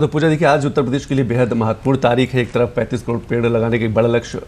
तो पूजा देखिए, आज उत्तर प्रदेश के लिए बेहद महत्वपूर्ण तारीख है। एक तरफ 35 करोड़ पेड़ लगाने के बड़ा लक्ष्य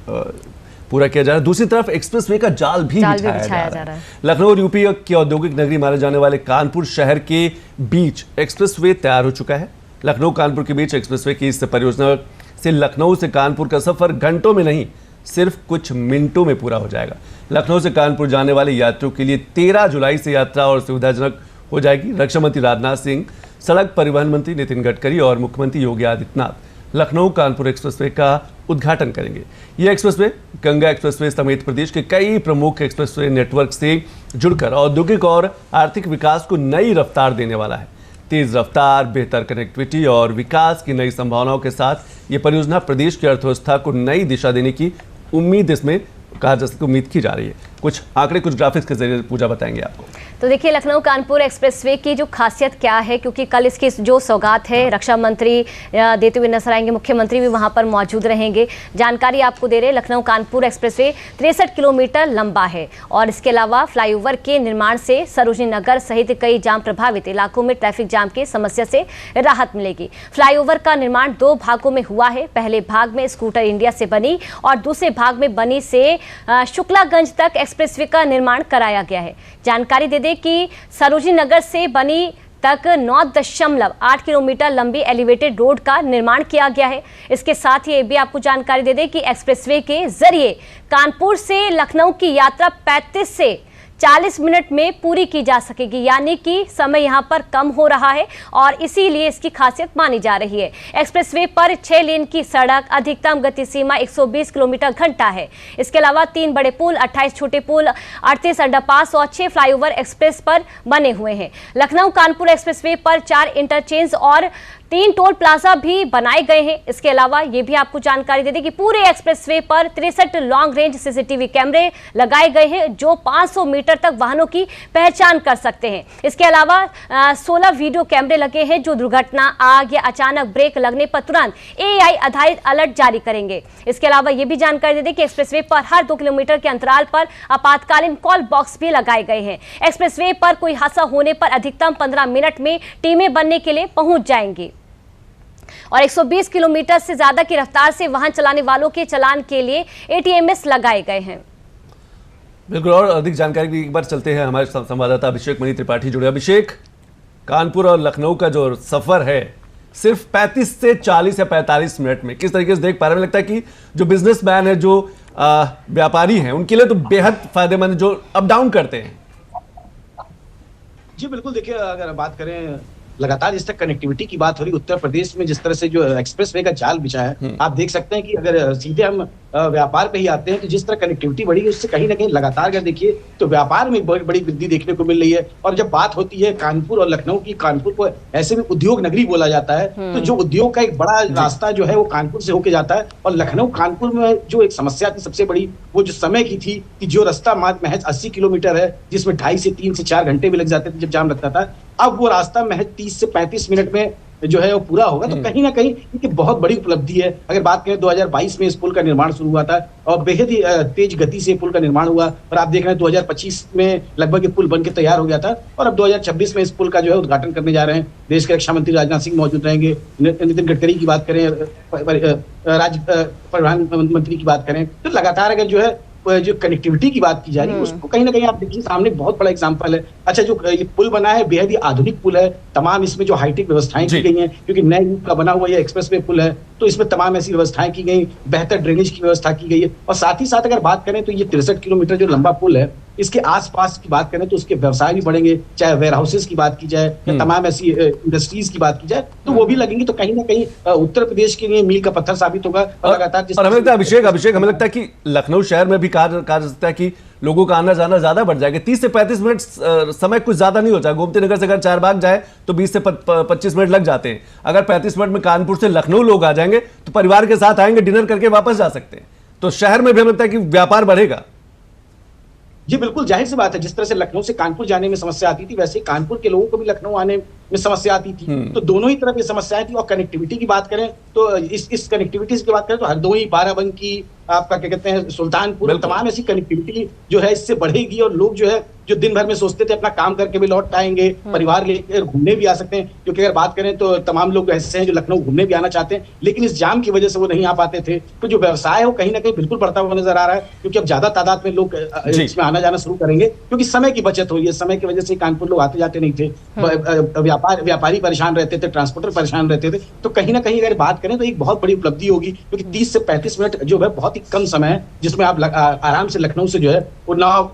पूरा किया जा रहा है, दूसरी तरफ एक्सप्रेसवे का जाल भी बिछाया जा रहा है। लखनऊ और यूपी की औद्योगिक नगरी माने जाने वाले कानपुर शहर के बीच एक्सप्रेसवे तैयार हो चुका है। लखनऊ कानपुर के बीच एक्सप्रेसवे की इस परियोजना से लखनऊ से कानपुर का सफर घंटों में नहीं, सिर्फ कुछ मिनटों में पूरा हो जाएगा। लखनऊ से कानपुर जाने वाले यात्रियों के लिए 13 जुलाई से यात्रा और सुविधाजनक हो जाएगी। रक्षा मंत्री राजनाथ सिंह, सड़क परिवहन मंत्री नितिन गडकरी और मुख्यमंत्री योगी आदित्यनाथ लखनऊ कानपुर एक्सप्रेसवे का उद्घाटन करेंगे। यह एक्सप्रेसवे गंगा एक्सप्रेसवे समेत प्रदेश के कई प्रमुख एक्सप्रेसवे नेटवर्क से जुड़कर औद्योगिक और आर्थिक विकास को नई रफ्तार देने वाला है। तेज रफ्तार, बेहतर कनेक्टिविटी और विकास की नई संभावनाओं के साथ ये परियोजना प्रदेश की अर्थव्यवस्था को नई दिशा देने की उम्मीद इसमें कहा जा सकती उम्मीद की जा रही है। कुछ आंकड़े, कुछ ग्राफिक्स के जरिए पूजा बताएंगे आपको। तो देखिए, लखनऊ कानपुर एक्सप्रेसवे की जो खासियत क्या है, क्योंकि कल इसकी जो सौगात है रक्षा मंत्री देते हुए नजर आएंगे, मुख्यमंत्री भी वहां पर मौजूद रहेंगे। जानकारी आपको दे रहे हैं, लखनऊ कानपुर एक्सप्रेसवे 63 किलोमीटर लंबा है और इसके अलावा फ्लाईओवर के निर्माण से सरोजनी नगर सहित कई जाम प्रभावित इलाकों में ट्रैफिक जाम की समस्या से राहत मिलेगी। फ्लाईओवर का निर्माण 2 भागों में हुआ है। पहले भाग में स्कूटर इंडिया से बनी और दूसरे भाग में बनी से शुक्लागंज तक एक्सप्रेसवे का निर्माण कराया गया है। जानकारी दे दें कि सरोजनी नगर से बनी तक 9.8 किलोमीटर लंबी एलिवेटेड रोड का निर्माण किया गया है। इसके साथ ही ये भी आपको जानकारी दे दें कि एक्सप्रेसवे के जरिए कानपुर से लखनऊ की यात्रा 35 से 40 मिनट में पूरी की जा सकेगी, यानी कि समय यहां पर कम हो रहा है और इसीलिए इसकी खासियत मानी जा रही है। एक्सप्रेसवे पर 6 लेन की सड़क, अधिकतम गति सीमा 120 किलोमीटर घंटा है। इसके अलावा 3 बड़े पुल, 28 छोटे पुल, 38 अंडरपास और 6 फ्लाईओवर एक्सप्रेस पर बने हुए हैं। लखनऊ कानपुर एक्सप्रेसवे पर 4 इंटरचेंज और 3 टोल प्लाजा भी बनाए गए हैं। इसके अलावा ये भी आपको जानकारी दे दें कि पूरे एक्सप्रेसवे पर 63 लॉन्ग रेंज सीसीटीवी कैमरे लगाए गए हैं, जो 500 मीटर तक वाहनों की पहचान कर सकते हैं। इसके अलावा 16 वीडियो कैमरे लगे हैं, जो दुर्घटना, आग या अचानक ब्रेक लगने पर तुरंत AI आधारित अलर्ट जारी करेंगे। इसके अलावा ये भी जानकारी दे दें कि एक्सप्रेसवे पर हर 2 किलोमीटर के अंतराल पर आपातकालीन कॉल बॉक्स भी लगाए गए हैं। एक्सप्रेसवे पर कोई हादसा होने पर अधिकतम 15 मिनट में टीमें बनने के लिए पहुंच जाएंगी और 120 किलोमीटर से ज्यादा की रफ्तार से वाहन चलाने वालों के चालान के लिए ATMS लगाए गए हैं। बिल्कुल, और अधिक जानकारी की एक बार चलते हैं, हमारे संवाददाता अभिषेक मणि त्रिपाठी जुड़े। अभिषेक, कानपुर और लखनऊ का जो सफर है सिर्फ 35 से 40 या 45 मिनट में किस तरीके से देख पा रहे हैं? लगता है कि जो बिजनेसमैन है, जो व्यापारी हैं, उनके लिए तो बेहद फायदेमंद, जो अप डाउन करते हैं। जी बिल्कुल, देखिए, अगर बात करें लगातार जिस तरह कनेक्टिविटी की बात हो रही उत्तर प्रदेश में, जिस तरह से जो एक्सप्रेसवे का जाल बिछा है, आप देख सकते हैं कि अगर सीधे हम व्यापार पे ही आते हैं तो जिस तरह कनेक्टिविटी बढ़ी है, उससे कहीं ना कहीं लगातार अगर देखिए तो व्यापार में बहुत बड़ी वृद्धि देखने को मिल रही है। और जब बात होती है कानपुर और लखनऊ की, कानपुर को ऐसे में उद्योग नगरी बोला जाता है, तो जो उद्योग का एक बड़ा रास्ता जो है वो कानपुर से होके जाता है। और लखनऊ कानपुर में जो एक समस्या थी सबसे बड़ी, वो जो समय की थी कि जो रास्ता महज 80 किलोमीटर है, जिसमें 2.5 से 3 से 4 घंटे भी लग जाते थे जब जाम लगता था, अब वो रास्ता महज 30 से 35 मिनट में जो है वो पूरा होगा। तो कहीं ना कहीं ये बहुत बड़ी उपलब्धि है। अगर बात करें 2022 में इस पुल का निर्माण शुरू हुआ था और बेहद ही तेज गति से पुल का निर्माण हुआ, और आप देख रहे हैं 2025 में लगभग ये पुल बनके तैयार हो गया था और अब 2026 में इस पुल का जो है उद्घाटन करने जा रहे हैं। देश के रक्षा मंत्री राजनाथ सिंह मौजूद रहेंगे। नितिन गडकरी की बात करें, राज्य परिवहन मंत्री की बात करें, तो लगातार अगर जो है जो कनेक्टिविटी की बात की जा रही है, उसको कहीं ना कहीं आप देखिए सामने बहुत बड़ा एग्जांपल है। अच्छा, जो ये पुल बना है बेहद ही आधुनिक पुल है, तमाम इसमें जो हाईटेक व्यवस्थाएं की गई हैं, क्योंकि नए युग का बना हुआ ये एक्सप्रेसवे पुल है, तो इसमें तमाम ऐसी व्यवस्थाएं की गई, बेहतर ड्रेनेज की व्यवस्था की गई है। और साथ ही साथ अगर बात करें तो ये 63 किलोमीटर जो लंबा पुल है, इसके आसपास की बात करें तो उसके व्यवसाय भी बढ़ेंगे, चाहे वेयर हाउसेस की बात की जाए या तमाम ऐसी इंडस्ट्रीज की बात की जाए, तो वो भी लगेंगी। तो कहीं ना कहीं उत्तर प्रदेश के लिए मील का पत्थर साबित होगा। और लगातार हमें लगता है अभिषेक हमें लगता है कि लखनऊ शहर में भी कहा जा सकता है कि लोगों का आना जाना ज्यादा बढ़ जाएगा। 30 से 35 मिनट समय कुछ ज्यादा नहीं हो जाएगा। गोमती नगर से अगर चारबाग जाए तो 20 से 25 मिनट लग जाते हैं। अगर 35 मिनट में कानपुर से लखनऊ लोग आ जाएंगे तो परिवार के साथ आएंगे, डिनर करके वापस जा सकते हैं। तो शहर में भी हमें लगता है कि व्यापार बढ़ेगा। जी बिल्कुल, जाहिर सी बात है, जिस तरह से लखनऊ से कानपुर जाने में समस्या आती थी, वैसे कानपुर के लोगों को भी लखनऊ आने में समस्या आती थी। तो दोनों ही तरफ ये समस्याएं थी। और कनेक्टिविटी की बात करें तो इस कनेक्टिविटी की बात करें तो हरदोई, बाराबंकी, आपका क्या कहते हैं, सुल्तानपुर, तमाम ऐसी कनेक्टिविटी जो है इससे बढ़ेगी और लोग जो है जो दिन भर में सोचते थे अपना काम करके भी लौट आएंगे, परिवार लेकर घूमने भी आ सकते हैं, क्योंकि अगर बात करें तो तमाम लोग ऐसे हैं जो लखनऊ घूमने भी आना चाहते हैं, लेकिन इस जाम की वजह से वो नहीं आ पाते थे। तो जो व्यवसाय है वो कहीं ना कहीं बिल्कुल बढ़ता हुआ नजर आ रहा है, क्योंकि अब ज्यादा तादाद में लोग इसमें आना जाना शुरू करेंगे, क्योंकि समय की बचत हुई है। समय की वजह से कानपुर लोग आते जाते नहीं थे, व्यापारी परेशान रहते थे, ट्रांसपोर्टर परेशान रहते थे। तो कहीं ना कहीं अगर बात करें तो एक बहुत बड़ी उपलब्धि होगी, क्योंकि 30 से 35 मिनट जो है बहुत ही कम समय है जिसमें आप आराम से लखनऊ से जो है उन्नाव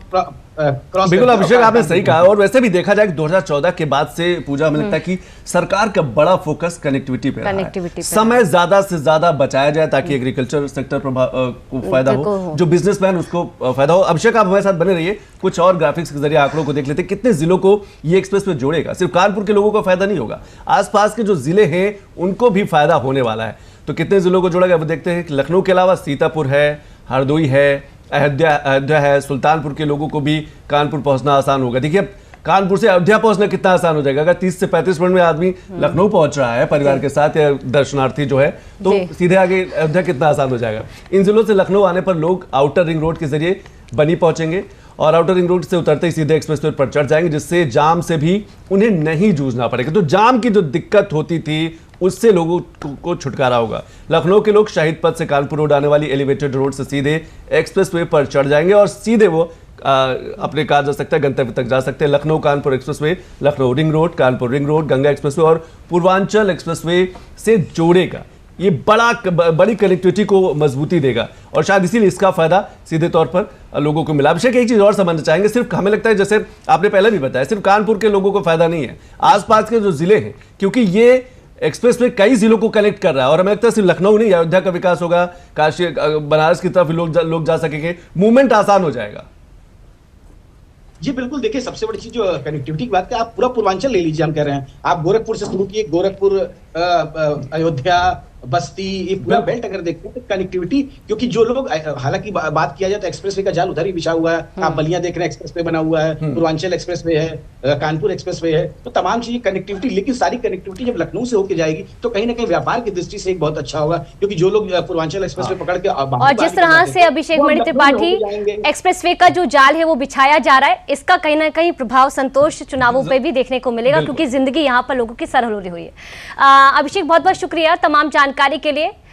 बिल्कुल अभिषेक, आपने सही कहा। और वैसे भी देखा जाए 2014 के बाद से पूजा, हमें लगता है कि सरकार का बड़ा फोकस कनेक्टिविटी पे रहा है। समय ज्यादा से ज्यादा बचाया जाए ताकि एग्रीकल्चर सेक्टर को फायदा हो, जो बिजनेसमैन उसको फायदा हो। अभिषेक, आप हमारे साथ बने रहिए, कुछ और ग्राफिक्स के जरिए आंकड़ों को देख लेते हैं। कितने जिलों को ये एक्सप्रेस वे जोड़ेगा? सिर्फ कानपुर के लोगों को फायदा नहीं होगा, आसपास के जो जिले हैं उनको भी फायदा होने वाला है। तो कितने जिलों को जोड़ेगा वो देखते हैं। लखनऊ के अलावा सीतापुर है, हरदोई है, अयोध्या है, सुल्तानपुर के लोगों को भी कानपुर पहुंचना आसान होगा। देखिए, अब कानपुर से अयोध्या पहुंचना कितना आसान हो जाएगा। अगर 30 से 35 मिनट में आदमी लखनऊ पहुंच रहा है परिवार के साथ या दर्शनार्थी जो है, तो सीधे आगे अयोध्या कितना आसान हो जाएगा। इन जिलों से लखनऊ आने पर लोग आउटर रिंग रोड के जरिए बनी पहुंचेंगे और आउटर रिंग रोड से उतरते ही सीधे एक्सप्रेस वे पर चढ़ जाएंगे, जिससे जाम से भी उन्हें नहीं जूझना पड़ेगा। तो जाम की जो दिक्कत होती थी उससे लोगों को छुटकारा होगा। लखनऊ के लोग शहीद पथ से कानपुर रोड आने वाली एलिवेटेड रोड से सीधे एक्सप्रेस वे पर चढ़ जाएंगे और सीधे वो अपने कार जा सकते हैं, गंतव्य तक जा सकते हैं। Lucknow Kanpur express way Lucknow ring road, Kanpur ring road, Ganga express way और पूर्वांचल एक्सप्रेस वे से जोड़ेगा। ये बड़ी कनेक्टिविटी को मजबूती देगा और शायद इसीलिए इसका फायदा सीधे तौर पर लोगों को मिला। अभिषेक, एक चीज और समझना चाहेंगे, सिर्फ हमें लगता है जैसे आपने पहले भी बताया, सिर्फ कानपुर के लोगों को फायदा नहीं है, आसपास के जो जिले हैं, क्योंकि ये एक्सप्रेस वे कई जिलों को कनेक्ट कर रहा है और हमें लगता है सिर्फ लखनऊ नहीं, अयोध्या का विकास होगा, काशी बनारस की तरफ लोग जा सकेंगे, मूवमेंट आसान हो जाएगा। जी बिल्कुल, देखिए सबसे बड़ी चीज जो कनेक्टिविटी की बात है, आप पूरा पूर्वांचल ले लीजिए। हम कह रहे हैं आप गोरखपुर से शुरू किए, गोरखपुर, अयोध्या, बस्ती, ये पूरा बेल्ट अगर देखते हैं तो कनेक्टिविटी, क्योंकि जो लोग, हालांकि बात किया जाए तो एक्सप्रेसवे का जाल उधर ही बिछा हुआ है। आप बलिया देख रहे हैं, एक्सप्रेसवे बना हुआ है, पूर्वांचल एक्सप्रेसवे है, कानपुर एक्सप्रेसवे है, तो तमाम चीजें कनेक्टिविटी। लेकिन सारी कनेक्टिविटी जब लखनऊ से होकर जाएगी तो कहीं ना कहीं व्यापार की दृष्टि से एक बहुत अच्छा होगा, क्योंकि जो लोग पूर्वांचल एक्सप्रेसवे पकड़ के और जिस तरह से अभिषेक मणि त्रिपाठी एक्सप्रेसवे का जो जाल है वो बिछाया जा रहा है, इसका कहीं ना कहीं प्रभाव संतोष चुनावों पे भी देखने को मिलेगा, क्योंकि जिंदगी यहाँ पर लोगों की सरल हो रही है। अभिषेक, बहुत बहुत शुक्रिया तमाम जानकारी के लिए।